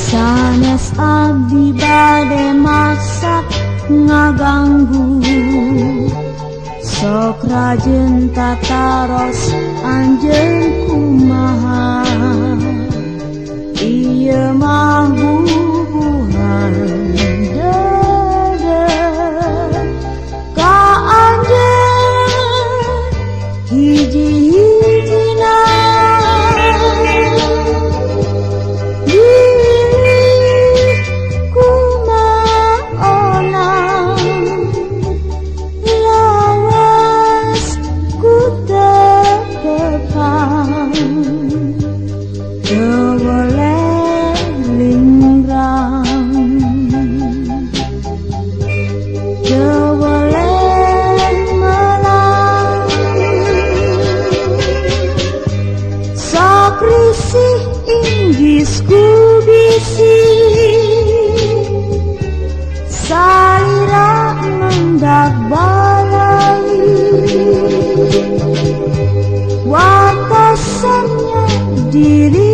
Sanes abdi bade maksa ngaganggu, sok rajen tataros anjeun kumaha. Ieu mah bubuhan dede ka anjeun hiji-hijina. Risih inggis kubisi, salira mendak balai, watasannya diri